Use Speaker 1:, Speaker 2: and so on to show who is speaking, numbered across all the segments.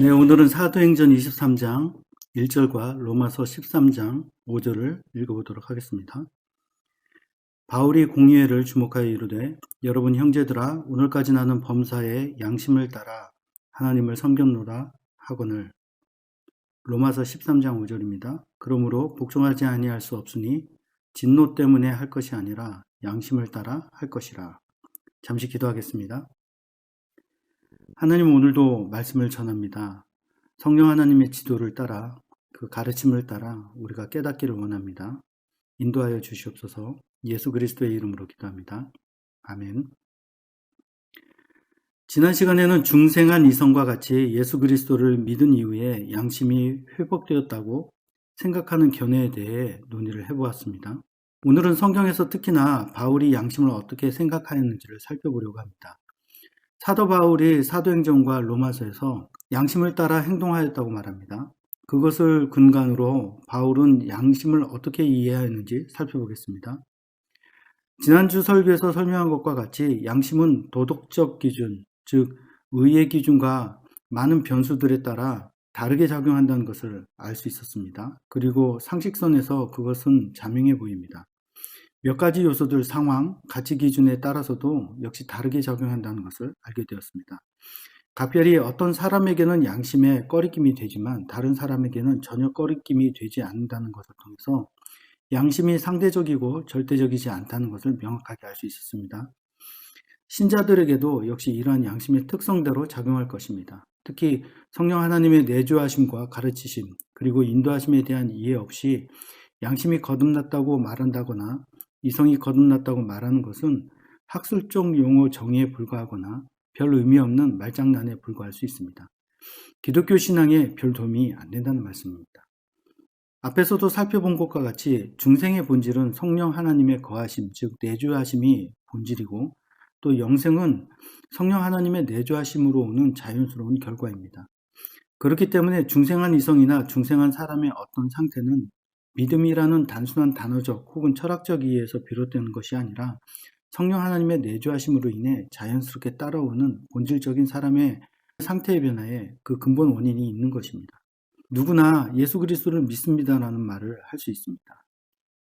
Speaker 1: 네, 오늘은 사도행전 23장 1절과 로마서 13장 5절을 읽어보도록 하겠습니다. 바울이 공의회를 주목하여 이르되 여러분 형제들아 오늘까지 나는 범사의 양심을 따라 하나님을 섬겼노라 하거늘. 로마서 13장 5절입니다. 그러므로 복종하지 아니할 수 없으니 진노 때문에 할 것이 아니라 양심을 따라 할 것이라. 잠시 기도하겠습니다. 하나님, 오늘도 말씀을 전합니다. 성령 하나님의 지도를 따라 그 가르침을 따라 우리가 깨닫기를 원합니다. 인도하여 주시옵소서. 예수 그리스도의 이름으로 기도합니다. 아멘. 지난 시간에는 중생한 이성과 같이 예수 그리스도를 믿은 이후에 양심이 회복되었다고 생각하는 견해에 대해 논의를 해보았습니다. 오늘은 성경에서 특히나 바울이 양심을 어떻게 생각하였는지를 살펴보려고 합니다. 사도 바울이 사도행전과 로마서에서 양심을 따라 행동하였다고 말합니다. 그것을 근간으로 바울은 양심을 어떻게 이해하였는지 살펴보겠습니다. 지난주 설교에서 설명한 것과 같이 양심은 도덕적 기준, 즉 의의 기준과 많은 변수들에 따라 다르게 작용한다는 것을 알 수 있었습니다. 그리고 상식선에서 그것은 자명해 보입니다. 몇 가지 요소들, 상황, 가치 기준에 따라서도 역시 다르게 작용한다는 것을 알게 되었습니다. 각별히 어떤 사람에게는 양심에 꺼리낌이 되지만 다른 사람에게는 전혀 꺼리낌이 되지 않는다는 것을 통해서 양심이 상대적이고 절대적이지 않다는 것을 명확하게 알 수 있었습니다. 신자들에게도 역시 이러한 양심의 특성대로 작용할 것입니다. 특히 성령 하나님의 내주하심과 가르치심, 그리고 인도하심에 대한 이해 없이 양심이 거듭났다고 말한다거나 이성이 거듭났다고 말하는 것은 학술적 용어 정의에 불과하거나 별 의미 없는 말장난에 불과할 수 있습니다. 기독교 신앙에 별 도움이 안 된다는 말씀입니다. 앞에서도 살펴본 것과 같이 중생의 본질은 성령 하나님의 거하심, 즉 내주하심이 본질이고 또 영생은 성령 하나님의 내주하심으로 오는 자연스러운 결과입니다. 그렇기 때문에 중생한 이성이나 중생한 사람의 어떤 상태는 믿음이라는 단순한 단어적 혹은 철학적 이해에서 비롯되는 것이 아니라 성령 하나님의 내주하심으로 인해 자연스럽게 따라오는 본질적인 사람의 상태의 변화에 그 근본 원인이 있는 것입니다. 누구나 예수 그리스도를 믿습니다라는 말을 할 수 있습니다.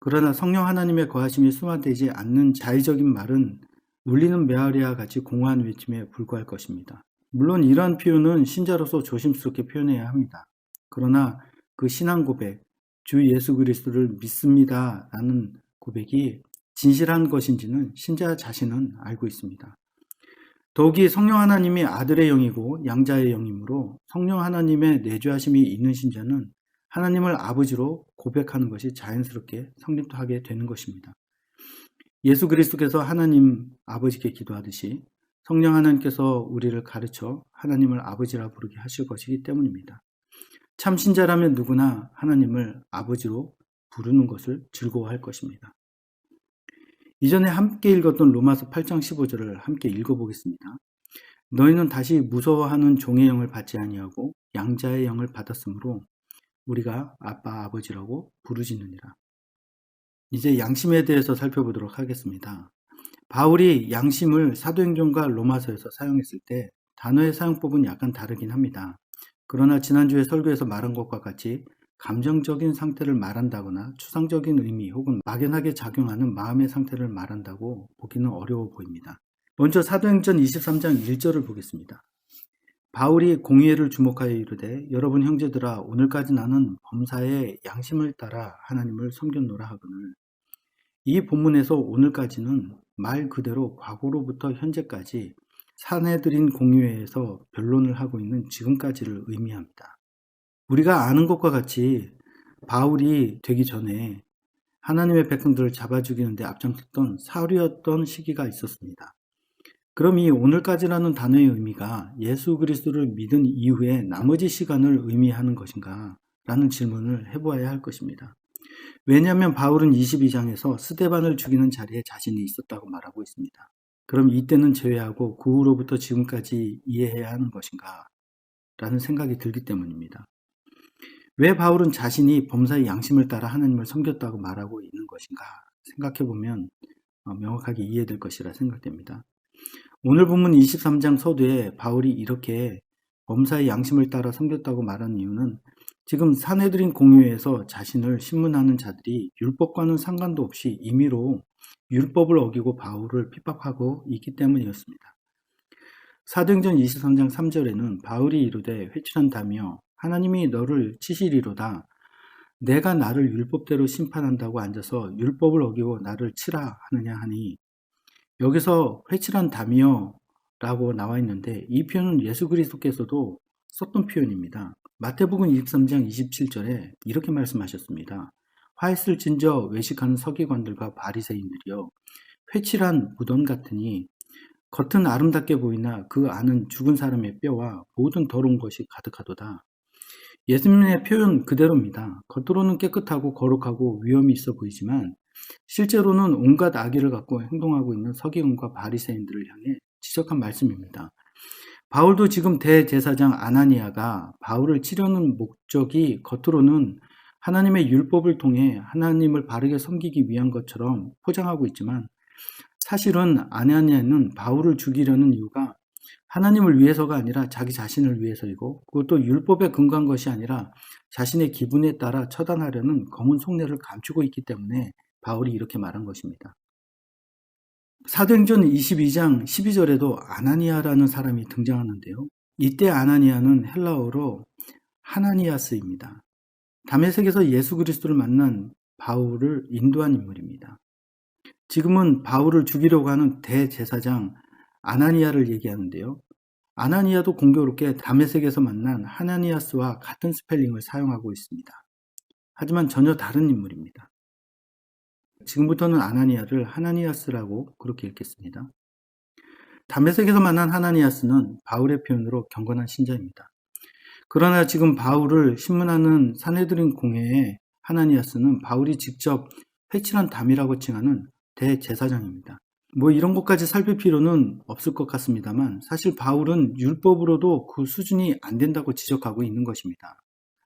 Speaker 1: 그러나 성령 하나님의 거하심이 순화되지 않는 자의적인 말은 울리는 메아리와 같이 공허한 외침에 불과할 것입니다. 물론 이러한 표현은 신자로서 조심스럽게 표현해야 합니다. 그러나 그 신앙 고백, 주 예수 그리스도를 믿습니다 라는 고백이 진실한 것인지는 신자 자신은 알고 있습니다. 더욱이 성령 하나님이 아들의 영이고 양자의 영이므로 성령 하나님의 내주하심이 있는 신자는 하나님을 아버지로 고백하는 것이 자연스럽게 성립하게 되는 것입니다. 예수 그리스도께서 하나님 아버지께 기도하듯이 성령 하나님께서 우리를 가르쳐 하나님을 아버지라 부르게 하실 것이기 때문입니다. 참 신자라면 누구나 하나님을 아버지로 부르는 것을 즐거워할 것입니다. 이전에 함께 읽었던 로마서 8장 15절을 함께 읽어보겠습니다. 너희는 다시 무서워하는 종의 영을 받지 아니하고 양자의 영을 받았으므로 우리가 아빠 아버지라고 부르짖느니라. 이제 양심에 대해서 살펴보도록 하겠습니다. 바울이 양심을 사도행전과 로마서에서 사용했을 때 단어의 사용법은 약간 다르긴 합니다. 그러나 지난주에 설교에서 말한 것과 같이 감정적인 상태를 말한다거나 추상적인 의미 혹은 막연하게 작용하는 마음의 상태를 말한다고 보기는 어려워 보입니다. 먼저 사도행전 23장 1절을 보겠습니다. 바울이 공의회를 주목하여 이르되 여러분 형제들아 오늘까지 나는 범사의 양심을 따라 하나님을 섬겼노라 하거늘. 이 본문에서 오늘까지는 말 그대로 과거로부터 현재까지 사내들인 공의회에서 변론을 하고 있는 지금까지를 의미합니다. 우리가 아는 것과 같이 바울이 되기 전에 하나님의 백성들을 잡아 죽이는데 앞장섰던 사울이었던 시기가 있었습니다. 그럼 이 오늘까지라는 단어의 의미가 예수 그리스도를 믿은 이후에 나머지 시간을 의미하는 것인가? 라는 질문을 해보아야 할 것입니다. 왜냐하면 바울은 22장에서 스데반을 죽이는 자리에 자신이 있었다고 말하고 있습니다. 그럼 이때는 제외하고 그 후로부터 지금까지 이해해야 하는 것인가? 라는 생각이 들기 때문입니다. 왜 바울은 자신이 범사의 양심을 따라 하나님을 섬겼다고 말하고 있는 것인가 생각해보면 명확하게 이해될 것이라 생각됩니다. 오늘 본문 23장 서두에 바울이 이렇게 범사의 양심을 따라 섬겼다고 말하는 이유는 지금 산헤드린 공회에서 자신을 신문하는 자들이 율법과는 상관도 없이 임의로 율법을 어기고 바울을 핍박하고 있기 때문이었습니다. 사도행전 23장 3절에는 바울이 이르되 회칠한다며 하나님이 너를 치시리로다. 내가 나를 율법대로 심판한다고 앉아서 율법을 어기고 나를 치라 하느냐 하니, 여기서 회칠한다며 라고 나와 있는데 이 표현은 예수 그리스도께서도 썼던 표현입니다. 마태복음 23장 27절에 이렇게 말씀하셨습니다. 화했을진저 외식하는 서기관들과 바리새인들이여, 회칠한 무덤 같으니 겉은 아름답게 보이나 그 안은 죽은 사람의 뼈와 모든 더러운 것이 가득하도다. 예수님의 표현 그대로입니다. 겉으로는 깨끗하고 거룩하고 위엄이 있어 보이지만 실제로는 온갖 악의를 갖고 행동하고 있는 서기관과 바리새인들을 향해 지적한 말씀입니다. 바울도 지금 대제사장 아나니아가 바울을 치려는 목적이 겉으로는 하나님의 율법을 통해 하나님을 바르게 섬기기 위한 것처럼 포장하고 있지만, 사실은 아나니아는 바울을 죽이려는 이유가 하나님을 위해서가 아니라 자기 자신을 위해서이고, 그것도 율법에 근거한 것이 아니라 자신의 기분에 따라 처단하려는 검은 속내를 감추고 있기 때문에 바울이 이렇게 말한 것입니다. 사도행전 22장 12절에도 아나니아라는 사람이 등장하는데요. 이때 아나니아는 헬라어로 하나니아스입니다. 다메섹에서 예수 그리스도를 만난 바울을 인도한 인물입니다. 지금은 바울을 죽이려고 하는 대제사장 아나니아를 얘기하는데요. 아나니아도 공교롭게 다메섹에서 만난 하나니아스와 같은 스펠링을 사용하고 있습니다. 하지만 전혀 다른 인물입니다. 지금부터는 아나니아를 하나니아스라고 그렇게 읽겠습니다. 다메섹에서 만난 하나니아스는 바울의 표현으로 경건한 신자입니다. 그러나 지금 바울을 신문하는 산헤드린 공회의 하나니아스는 바울이 직접 회칠한 담이라고 칭하는 대제사장입니다. 이런 것까지 살필 필요는 없을 것 같습니다만, 사실 바울은 율법으로도 그 수준이 안 된다고 지적하고 있는 것입니다.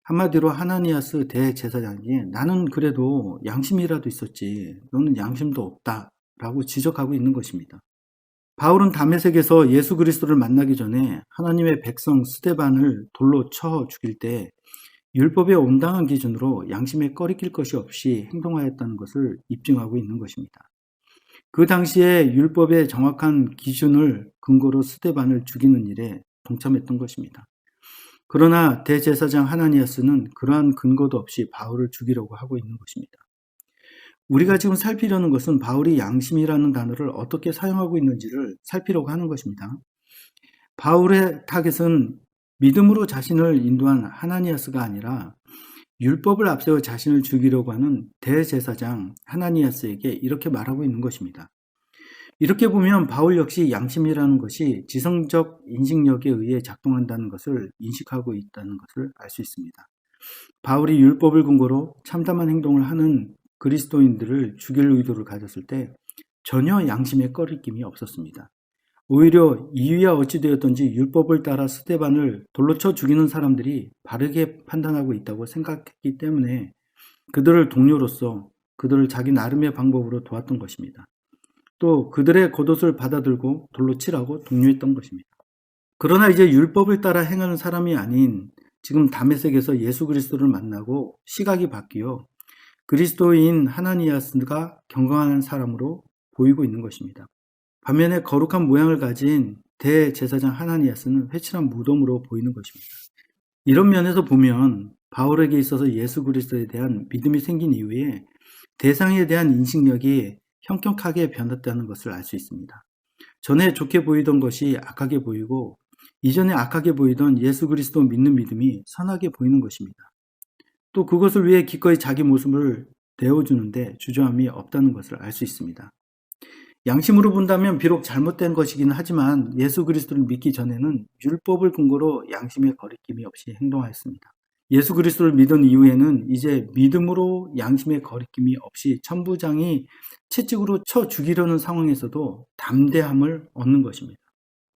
Speaker 1: 한마디로 하나니아스 대제사장이 나는 그래도 양심이라도 있었지 너는 양심도 없다 라고 지적하고 있는 것입니다. 바울은 다메섹에서 예수 그리스도를 만나기 전에 하나님의 백성 스데반을 돌로 쳐 죽일 때 율법의 온당한 기준으로 양심에 꺼리낄 것이 없이 행동하였다는 것을 입증하고 있는 것입니다. 그 당시에 율법의 정확한 기준을 근거로 스데반을 죽이는 일에 동참했던 것입니다. 그러나 대제사장 하나니아스는 그러한 근거도 없이 바울을 죽이려고 하고 있는 것입니다. 우리가 지금 살피려는 것은 바울이 양심이라는 단어를 어떻게 사용하고 있는지를 살피려고 하는 것입니다. 바울의 타겟은 믿음으로 자신을 인도한 하나니아스가 아니라 율법을 앞세워 자신을 죽이려고 하는 대제사장 하나니아스에게 이렇게 말하고 있는 것입니다. 이렇게 보면 바울 역시 양심이라는 것이 지성적 인식력에 의해 작동한다는 것을 인식하고 있다는 것을 알 수 있습니다. 바울이 율법을 근거로 참담한 행동을 하는 그리스도인들을 죽일 의도를 가졌을 때 전혀 양심에 꺼리낌이 없었습니다. 오히려 이유야 어찌 되었던지 율법을 따라 스데반을 돌로 쳐 죽이는 사람들이 바르게 판단하고 있다고 생각했기 때문에 그들을 동료로서 그들을 자기 나름의 방법으로 도왔던 것입니다. 또 그들의 겉옷을 받아들고 돌로 치라고 독려했던 것입니다. 그러나 이제 율법을 따라 행하는 사람이 아닌 지금 다메섹에서 예수 그리스도를 만나고 시각이 바뀌어 그리스도인 하나니아스가 경건한 사람으로 보이고 있는 것입니다. 반면에 거룩한 모양을 가진 대제사장 하나니아스는 회칠한 무덤으로 보이는 것입니다. 이런 면에서 보면 바울에게 있어서 예수 그리스도에 대한 믿음이 생긴 이후에 대상에 대한 인식력이 현격하게 변했다는 것을 알 수 있습니다. 전에 좋게 보이던 것이 악하게 보이고 이전에 악하게 보이던 예수 그리스도 믿는 믿음이 선하게 보이는 것입니다. 또 그것을 위해 기꺼이 자기 모습을 내어주는데 주저함이 없다는 것을 알 수 있습니다. 양심으로 본다면 비록 잘못된 것이긴 하지만 예수 그리스도를 믿기 전에는 율법을 근거로 양심의 거리낌이 없이 행동하였습니다. 예수 그리스도를 믿은 이후에는 이제 믿음으로 양심의 거리낌이 없이 천부장이 채찍으로 쳐 죽이려는 상황에서도 담대함을 얻는 것입니다.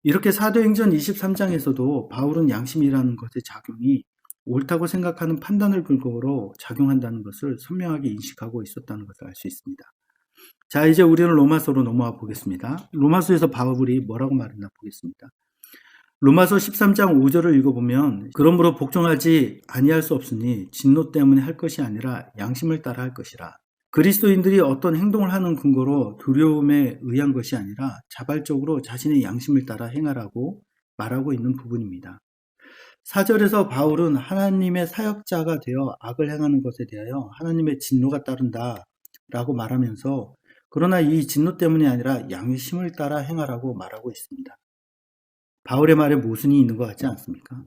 Speaker 1: 이렇게 사도행전 23장에서도 바울은 양심이라는 것의 작용이 옳다고 생각하는 판단을 근거로 작용한다는 것을 선명하게 인식하고 있었다는 것을 알 수 있습니다. 자, 이제 우리는 로마서로 넘어와 보겠습니다. 로마서에서 바울이 뭐라고 말했나 보겠습니다. 로마서 13장 5절을 읽어보면 그러므로 복종하지 아니할 수 없으니 진노 때문에 할 것이 아니라 양심을 따라 할 것이라. 그리스도인들이 어떤 행동을 하는 근거로 두려움에 의한 것이 아니라 자발적으로 자신의 양심을 따라 행하라고 말하고 있는 부분입니다. 4절에서 바울은 하나님의 사역자가 되어 악을 행하는 것에 대하여 하나님의 진노가 따른다 라고 말하면서 그러나 이 진노 때문이 아니라 양심을 따라 행하라고 말하고 있습니다. 바울의 말에 모순이 있는 것 같지 않습니까?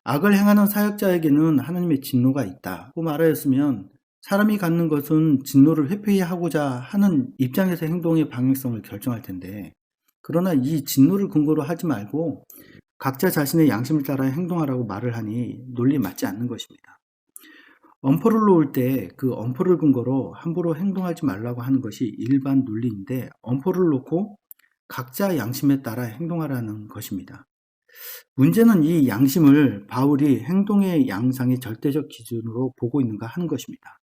Speaker 1: 악을 행하는 사역자에게는 하나님의 진노가 있다고 말하였으면 사람이 갖는 것은 진노를 회피히 하고자 하는 입장에서 행동의 방향성을 결정할 텐데 그러나 이 진노를 근거로 하지 말고 각자 자신의 양심을 따라 행동하라고 말을 하니 논리에 맞지 않는 것입니다. 엄포를 놓을 때 그 엄포를 근거로 함부로 행동하지 말라고 하는 것이 일반 논리인데 엄포를 놓고 각자 양심에 따라 행동하라는 것입니다. 문제는 이 양심을 바울이 행동의 양상의 절대적 기준으로 보고 있는가 하는 것입니다.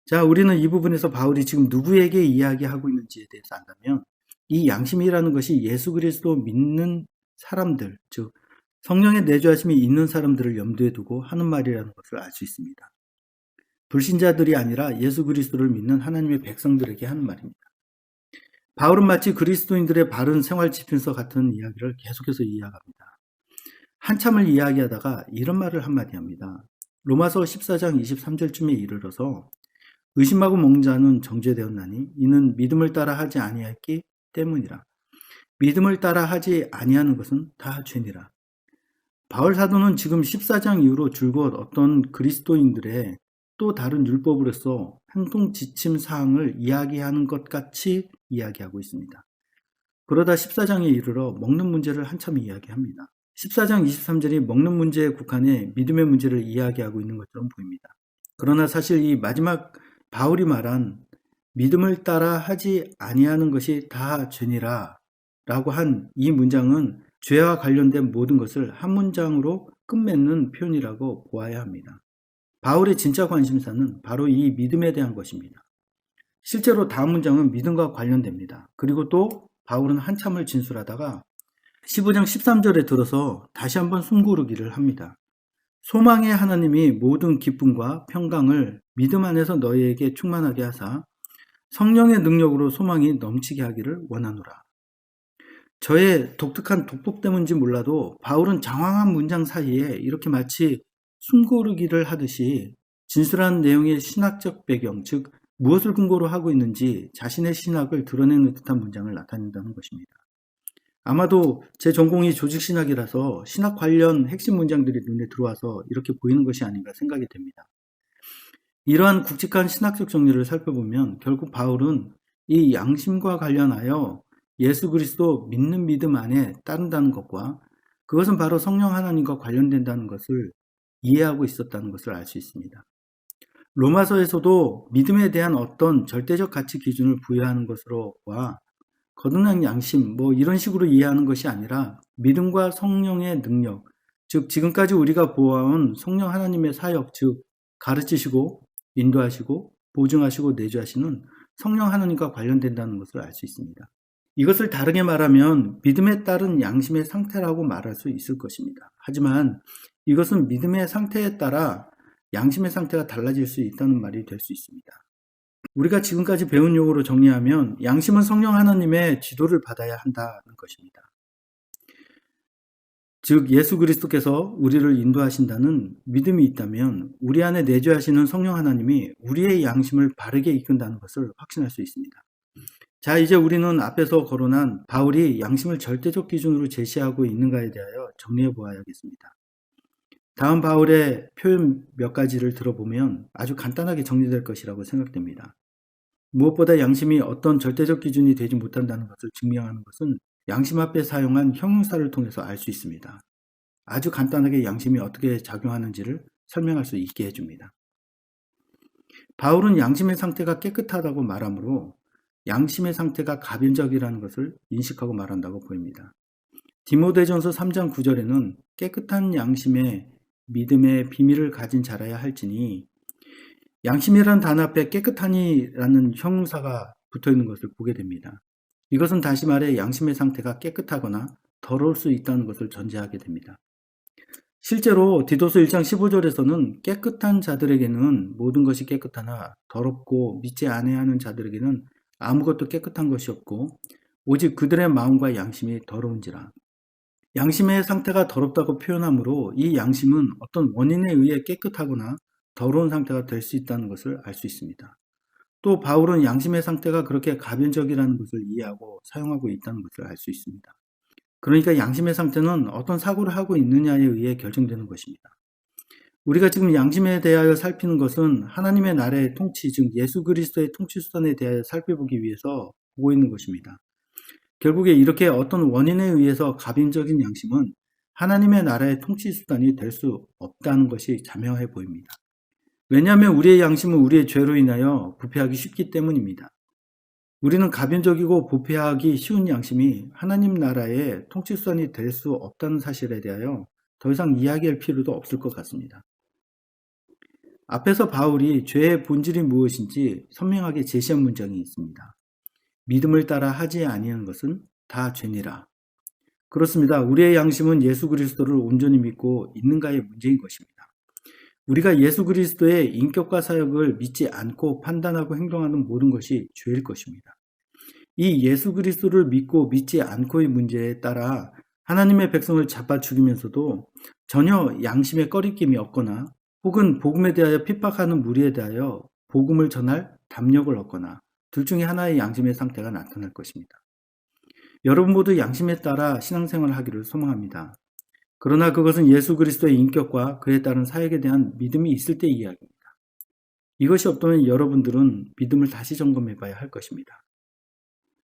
Speaker 1: 자, 우리는 이 부분에서 바울이 지금 누구에게 이야기하고 있는지에 대해서 안다면 이 양심이라는 것이 예수 그리스도 믿는 사람들, 즉 성령의 내주하심이 있는 사람들을 염두에 두고 하는 말이라는 것을 알 수 있습니다. 불신자들이 아니라 예수 그리스도를 믿는 하나님의 백성들에게 하는 말입니다. 바울은 마치 그리스도인들의 바른 생활 지침서 같은 이야기를 계속해서 이야기합니다. 한참을 이야기하다가 이런 말을 한마디 합니다. 로마서 14장 23절쯤에 이르러서 의심하고 먹는 자는 정죄되었나니 이는 믿음을 따라 하지 아니하였기 때문이라. 믿음을 따라 하지 아니하는 것은 다 죄니라. 바울 사도는 지금 14장 이후로 줄곧 어떤 그리스도인들의 또 다른 율법으로서 행동 지침 사항을 이야기하는 것 같이 이야기하고 있습니다. 그러다 14장에 이르러 먹는 문제를 한참 이야기합니다. 14장 23절이 먹는 문제에 국한해 믿음의 문제를 이야기하고 있는 것처럼 보입니다. 그러나 사실 이 마지막 바울이 말한 믿음을 따라 하지 아니하는 것이 다 죄니라 라고 한 이 문장은 죄와 관련된 모든 것을 한 문장으로 끝맺는 표현이라고 보아야 합니다. 바울의 진짜 관심사는 바로 이 믿음에 대한 것입니다. 실제로 다음 문장은 믿음과 관련됩니다. 그리고 또 바울은 한참을 진술하다가 15장 13절에 들어서 다시 한번 숨고르기를 합니다. 소망의 하나님이 모든 기쁨과 평강을 믿음 안에서 너희에게 충만하게 하사 성령의 능력으로 소망이 넘치게 하기를 원하노라. 저의 독특한 독법 때문인지 몰라도 바울은 장황한 문장 사이에 이렇게 마치 숨고르기를 하듯이 진술한 내용의 신학적 배경, 즉 무엇을 근거로 하고 있는지 자신의 신학을 드러내는 듯한 문장을 나타낸다는 것입니다. 아마도 제 전공이 조직신학이라서 신학 관련 핵심 문장들이 눈에 들어와서 이렇게 보이는 것이 아닌가 생각이 됩니다. 이러한 굵직한 신학적 정리를 살펴보면 결국 바울은 이 양심과 관련하여 예수 그리스도 믿는 믿음 안에 따른다는 것과 그것은 바로 성령 하나님과 관련된다는 것을 이해하고 있었다는 것을 알 수 있습니다. 로마서에서도 믿음에 대한 어떤 절대적 가치 기준을 부여하는 것으로와 거듭난 양심 이런 식으로 이해하는 것이 아니라 믿음과 성령의 능력, 즉 지금까지 우리가 보아온 성령 하나님의 사역, 즉 가르치시고 인도하시고 보증하시고 내주하시는 성령 하나님과 관련된다는 것을 알 수 있습니다. 이것을 다르게 말하면 믿음에 따른 양심의 상태라고 말할 수 있을 것입니다. 하지만 이것은 믿음의 상태에 따라 양심의 상태가 달라질 수 있다는 말이 될 수 있습니다. 우리가 지금까지 배운 용어로 정리하면 양심은 성령 하나님의 지도를 받아야 한다는 것입니다. 즉 예수 그리스도께서 우리를 인도하신다는 믿음이 있다면 우리 안에 내주하시는 성령 하나님이 우리의 양심을 바르게 이끈다는 것을 확신할 수 있습니다. 자, 이제 우리는 앞에서 거론한 바울이 양심을 절대적 기준으로 제시하고 있는가에 대하여 정리해 보아야겠습니다. 다음 바울의 표현 몇 가지를 들어보면 아주 간단하게 정리될 것이라고 생각됩니다. 무엇보다 양심이 어떤 절대적 기준이 되지 못한다는 것을 증명하는 것은 양심 앞에 사용한 형용사를 통해서 알 수 있습니다. 아주 간단하게 양심이 어떻게 작용하는지를 설명할 수 있게 해줍니다. 바울은 양심의 상태가 깨끗하다고 말하므로 양심의 상태가 가변적이라는 것을 인식하고 말한다고 보입니다. 디모데전서 3장 9절에는 깨끗한 양심의 믿음의 비밀을 가진 자라야 할지니 양심이라는 단어 앞에 깨끗하니라는 형용사가 붙어있는 것을 보게 됩니다. 이것은 다시 말해 양심의 상태가 깨끗하거나 더러울 수 있다는 것을 전제하게 됩니다. 실제로 디도서 1장 15절에서는 깨끗한 자들에게는 모든 것이 깨끗하나 더럽고 믿지 아니하는 자들에게는 아무것도 깨끗한 것이 없고 오직 그들의 마음과 양심이 더러운지라. 양심의 상태가 더럽다고 표현하므로 이 양심은 어떤 원인에 의해 깨끗하거나 더러운 상태가 될 수 있다는 것을 알 수 있습니다. 또 바울은 양심의 상태가 그렇게 가변적이라는 것을 이해하고 사용하고 있다는 것을 알 수 있습니다. 그러니까 양심의 상태는 어떤 사고를 하고 있느냐에 의해 결정되는 것입니다. 우리가 지금 양심에 대하여 살피는 것은 하나님의 나라의 통치, 즉 예수 그리스도의 통치 수단에 대하여 살펴보기 위해서 보고 있는 것입니다. 결국에 이렇게 어떤 원인에 의해서 가변적인 양심은 하나님의 나라의 통치 수단이 될 수 없다는 것이 자명해 보입니다. 왜냐하면 우리의 양심은 우리의 죄로 인하여 부패하기 쉽기 때문입니다. 우리는 가변적이고 부패하기 쉬운 양심이 하나님 나라의 통치 수단이 될 수 없다는 사실에 대하여 더 이상 이야기할 필요도 없을 것 같습니다. 앞에서 바울이 죄의 본질이 무엇인지 선명하게 제시한 문장이 있습니다. 믿음을 따라 하지 아니하는 것은 다 죄니라. 그렇습니다. 우리의 양심은 예수 그리스도를 온전히 믿고 있는가의 문제인 것입니다. 우리가 예수 그리스도의 인격과 사역을 믿지 않고 판단하고 행동하는 모든 것이 죄일 것입니다. 이 예수 그리스도를 믿고 믿지 않고의 문제에 따라 하나님의 백성을 잡아 죽이면서도 전혀 양심의 꺼리낌이 없거나 혹은 복음에 대하여 핍박하는 무리에 대하여 복음을 전할 담력을 얻거나 둘 중에 하나의 양심의 상태가 나타날 것입니다. 여러분 모두 양심에 따라 신앙생활을 하기를 소망합니다. 그러나 그것은 예수 그리스도의 인격과 그에 따른 사역에 대한 믿음이 있을 때의 이야기입니다. 이것이 없다면 여러분들은 믿음을 다시 점검해 봐야 할 것입니다.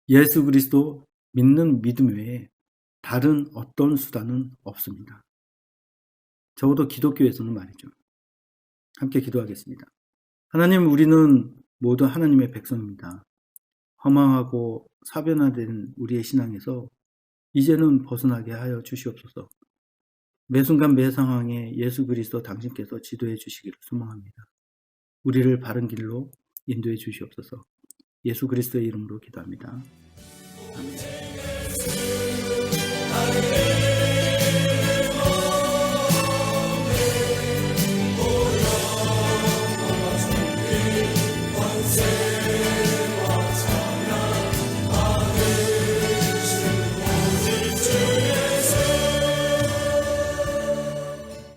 Speaker 1: 예수 그리스도 믿는 믿음 외에 다른 어떤 수단은 없습니다. 적어도 기독교에서는 말이죠. 함께 기도하겠습니다. 하나님, 우리는 모두 하나님의 백성입니다. 허망하고 사변화된 우리의 신앙에서 이제는 벗어나게 하여 주시옵소서. 매 순간 매 상황에 예수 그리스도 당신께서 지도해 주시기를 소망합니다. 우리를 바른 길로 인도해 주시옵소서. 예수 그리스도의 이름으로 기도합니다. 아멘.